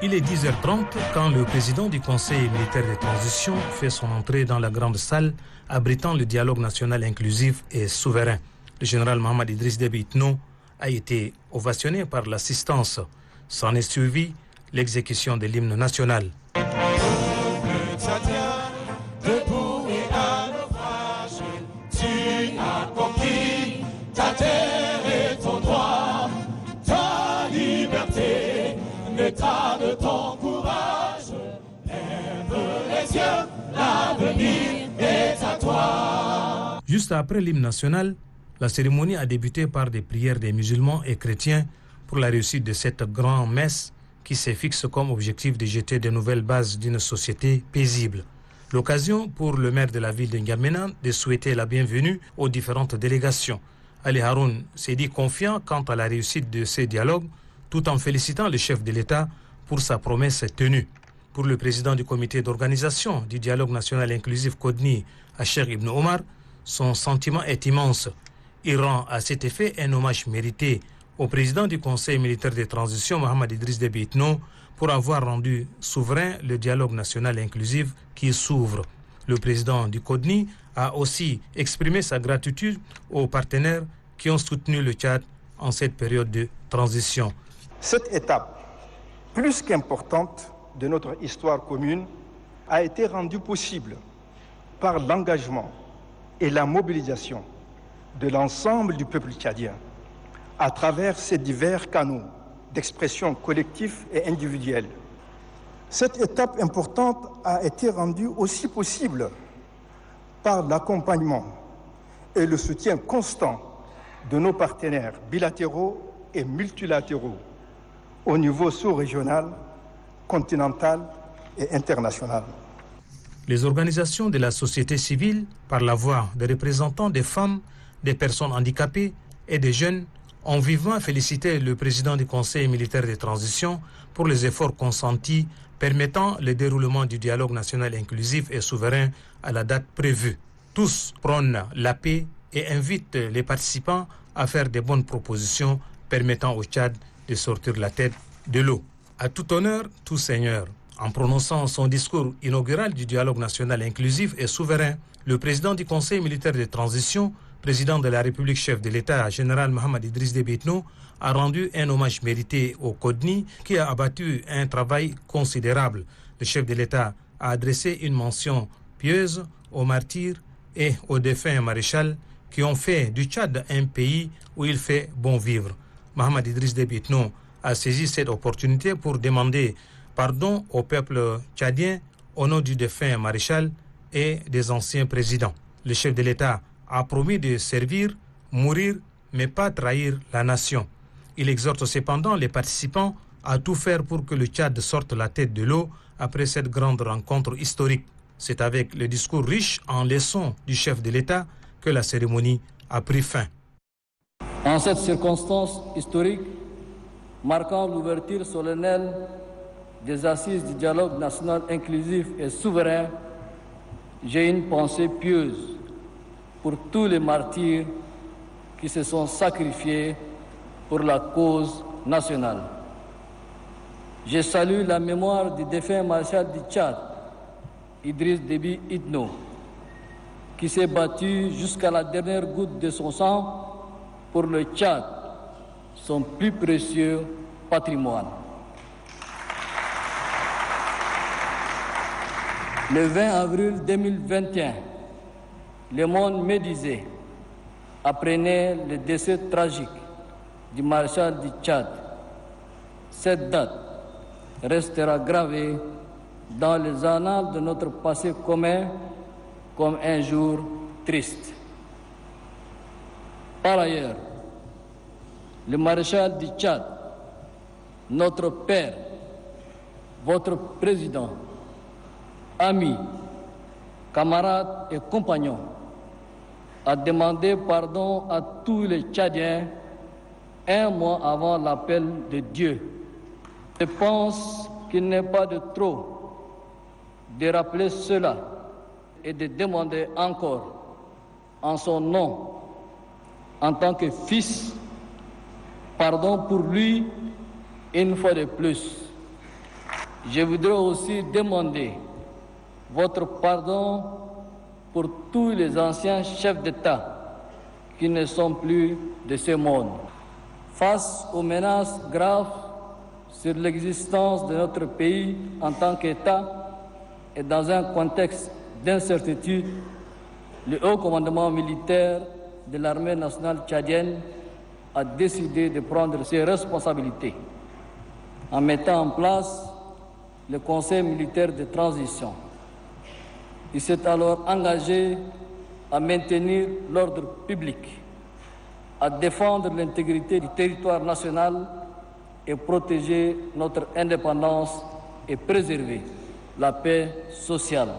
Il est 10h30 quand le président du Conseil militaire de transition fait son entrée dans la grande salle abritant le dialogue national inclusif et souverain. Le général Mohamed Idriss Déby Itno a été ovationné par l'assistance. S'en est suivi l'exécution de l'hymne national. L'état de ton courage, lève les yeux, l'avenir est à toi. Juste après l'hymne national, la cérémonie a débuté par des prières des musulmans et chrétiens pour la réussite de cette grande messe qui se fixe comme objectif de jeter de nouvelles bases d'une société paisible. L'occasion pour le maire de la ville de N'Djamena de souhaiter la bienvenue aux différentes délégations. Ali Haroun s'est dit confiant quant à la réussite de ces dialogues, tout en félicitant le chef de l'État pour sa promesse tenue. Pour le président du comité d'organisation du dialogue national inclusif CODNI, Cheikh Ibn Omar, son sentiment est immense. Il rend à cet effet un hommage mérité au président du Conseil militaire de transition, Mohamed Idriss Déby Itno, pour avoir rendu souverain le dialogue national inclusif qui s'ouvre. Le président du CODNI a aussi exprimé sa gratitude aux partenaires qui ont soutenu le Tchad en cette période de transition. Cette étape, plus qu'importante de notre histoire commune, a été rendue possible par l'engagement et la mobilisation de l'ensemble du peuple tchadien à travers ces divers canaux d'expression collective et individuelle. Cette étape importante a été rendue aussi possible par l'accompagnement et le soutien constant de nos partenaires bilatéraux et multilatéraux au niveau sous-régional, continental et international. Les organisations de la société civile, par la voix des représentants des femmes, des personnes handicapées et des jeunes, ont vivement félicité le président du Conseil militaire de transition pour les efforts consentis permettant le déroulement du dialogue national inclusif et souverain à la date prévue. Tous prônent la paix et invitent les participants à faire de bonnes propositions permettant au Tchad de sortir la tête de l'eau. À tout honneur, tout seigneur. En prononçant son discours inaugural du dialogue national inclusif et souverain, le président du Conseil militaire de transition, président de la République chef de l'État, général Mohamed Idriss Déby Itno, a rendu un hommage mérité au CODNI qui a abattu un travail considérable. Le chef de l'État a adressé une mention pieuse aux martyrs et aux défunts maréchals qui ont fait du Tchad un pays où il fait bon vivre. Mohamed Idriss Déby Itno a saisi cette opportunité pour demander pardon au peuple tchadien au nom du défunt maréchal et des anciens présidents. Le chef de l'État a promis de servir, mourir, mais pas trahir la nation. Il exhorte cependant les participants à tout faire pour que le Tchad sorte la tête de l'eau après cette grande rencontre historique. C'est avec le discours riche en leçons du chef de l'État que la cérémonie a pris fin. En cette circonstance historique, marquant l'ouverture solennelle des assises du dialogue national inclusif et souverain, j'ai une pensée pieuse pour tous les martyrs qui se sont sacrifiés pour la cause nationale. Je salue la mémoire du défunt maréchal du Tchad, Idriss Déby Itno, qui s'est battu jusqu'à la dernière goutte de son sang pour le Tchad, son plus précieux patrimoine. Le 20 avril 2021, le monde médisé apprenait le décès tragique du maréchal du Tchad. Cette date restera gravée dans les annales de notre passé commun comme un jour triste. Par ailleurs, le maréchal du Tchad, notre père, votre président, ami, camarade et compagnon, a demandé pardon à tous les Tchadiens un mois avant l'appel de Dieu. Je pense qu'il n'est pas de trop de rappeler cela et de demander encore en son nom, en tant que fils, pardon pour lui une fois de plus. Je voudrais aussi demander votre pardon pour tous les anciens chefs d'État qui ne sont plus de ce monde. Face aux menaces graves sur l'existence de notre pays en tant qu'État et dans un contexte d'incertitude, le haut commandement militaire de l'armée nationale tchadienne a décidé de prendre ses responsabilités en mettant en place le Conseil militaire de transition. Il s'est alors engagé à maintenir l'ordre public, à défendre l'intégrité du territoire national et protéger notre indépendance et préserver la paix sociale.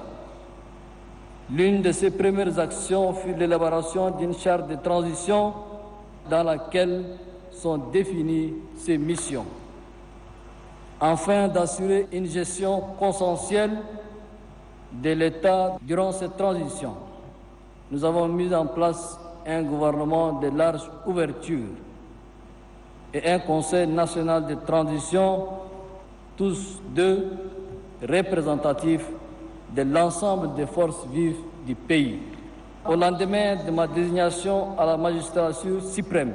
L'une de ses premières actions fut l'élaboration d'une charte de transition dans laquelle sont définies ses missions. Afin d'assurer une gestion consensuelle de l'État durant cette transition, nous avons mis en place un gouvernement de large ouverture et un Conseil national de transition, tous deux représentatifs de l'ensemble des forces vives du pays. Au lendemain de ma désignation à la magistrature suprême,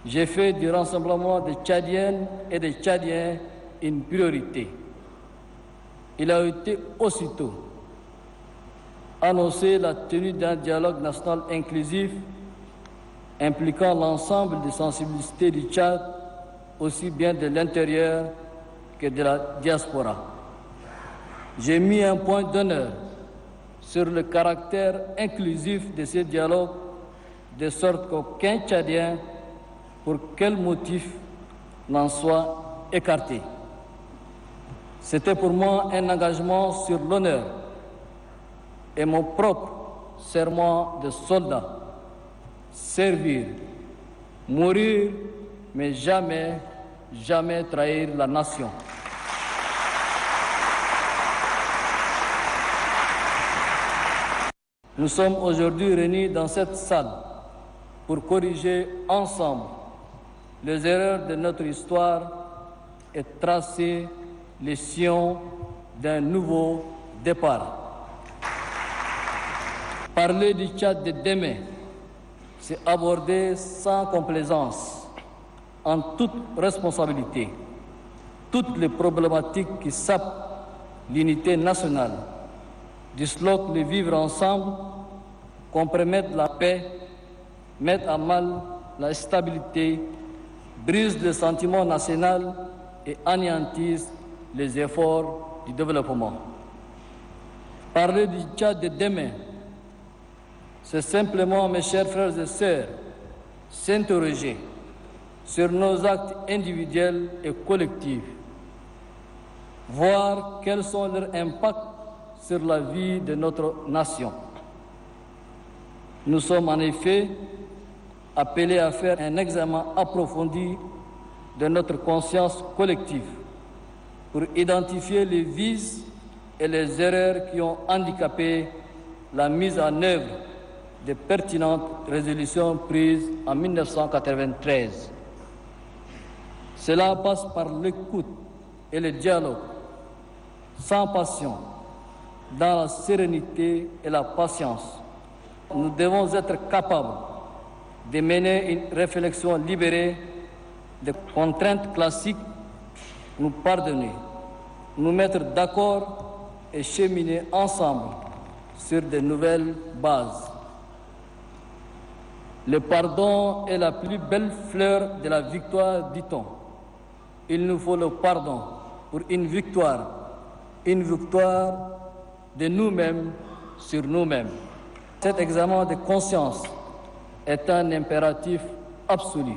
j'ai fait du rassemblement des Tchadiennes et des Tchadiens une priorité. Il a été aussitôt annoncé la tenue d'un dialogue national inclusif impliquant l'ensemble des sensibilités du Tchad, aussi bien de l'intérieur que de la diaspora. J'ai mis un point d'honneur sur le caractère inclusif de ces dialogues, de sorte qu'aucun Tchadien, pour quel motif, n'en soit écarté. C'était pour moi un engagement sur l'honneur et mon propre serment de soldat. Servir, mourir, mais jamais, jamais trahir la nation. Nous sommes aujourd'hui réunis dans cette salle pour corriger ensemble les erreurs de notre histoire et tracer les sillons d'un nouveau départ. Parler du Tchad de demain, c'est aborder sans complaisance, en toute responsabilité, toutes les problématiques qui sapent l'unité nationale, disloquent le vivre ensemble, compromettent la paix, mettent à mal la stabilité, brisent le sentiment national et anéantissent les efforts du développement. Parler du Tchad de demain, c'est simplement, mes chers frères et sœurs, s'interroger sur nos actes individuels et collectifs, voir quels sont leurs impacts sur la vie de notre nation. Nous sommes en effet appelés à faire un examen approfondi de notre conscience collective pour identifier les vices et les erreurs qui ont handicapé la mise en œuvre de pertinentes résolutions prises en 1993. Cela passe par l'écoute et le dialogue, sans passion, dans la sérénité et la patience. Nous devons être capables de mener une réflexion libérée des contraintes classiques, nous pardonner, nous mettre d'accord et cheminer ensemble sur de nouvelles bases. Le pardon est la plus belle fleur de la victoire, dit-on. Il nous faut le pardon pour une victoire de nous-mêmes sur nous-mêmes. Cet examen de conscience est un impératif absolu.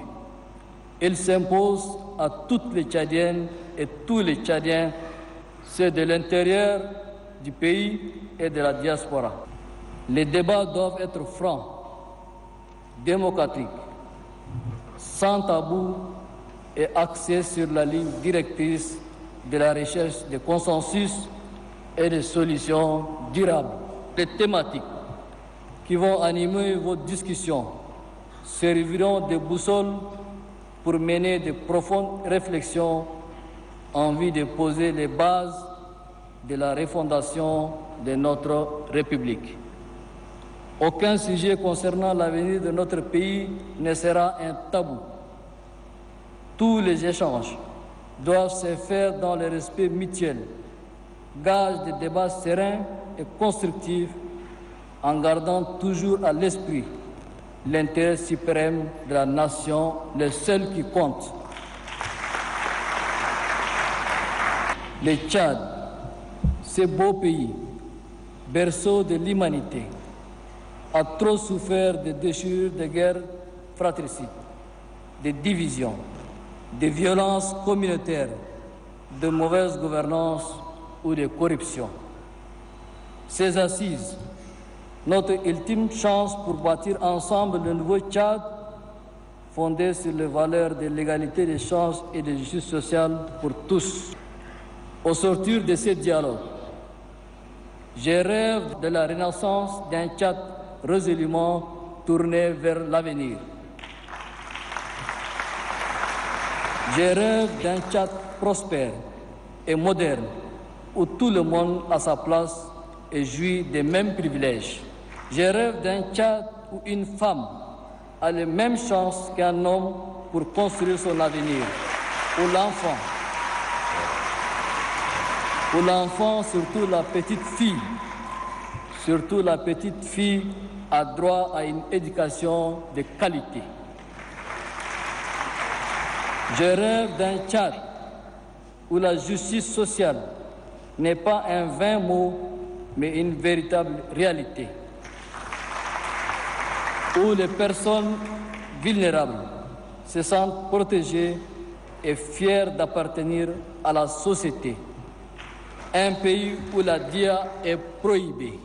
Il s'impose à toutes les Tchadiennes et tous les Tchadiens, ceux de l'intérieur du pays et de la diaspora. Les débats doivent être francs, démocratiques, sans tabou et axés sur la ligne directrice de la recherche de consensus et de solutions durables. Les thématiques qui vont animer vos discussions serviront de boussole pour mener de profondes réflexions en vue de poser les bases de la refondation de notre République. Aucun sujet concernant l'avenir de notre pays ne sera un tabou. Tous les échanges doivent se faire dans le respect mutuel, gage de débats sereins et constructifs, en gardant toujours à l'esprit l'intérêt suprême de la nation, le seul qui compte. Le Tchad, ce beau pays, berceau de l'humanité, a trop souffert de déchirures, de guerres fratricides, de divisions, de violences communautaires, de mauvaise gouvernance ou de corruption. Ces assises, notre ultime chance pour bâtir ensemble le nouveau Tchad, fondé sur les valeurs de l'égalité des chances et de justice sociale pour tous. Au sortir de ces dialogues, je rêve de la renaissance d'un Tchad résolument tourné vers l'avenir. Je rêve d'un Tchad prospère et moderne, où tout le monde a sa place et jouit des mêmes privilèges. Je rêve d'un Tchad où une femme a les mêmes chances qu'un homme pour construire son avenir, où l'enfant, surtout la petite fille, a droit à une éducation de qualité. Je rêve d'un Tchad où la justice sociale n'est pas un vain mot, mais une véritable réalité. Où les personnes vulnérables se sentent protégées et fières d'appartenir à la société. Un pays où la dia est prohibée.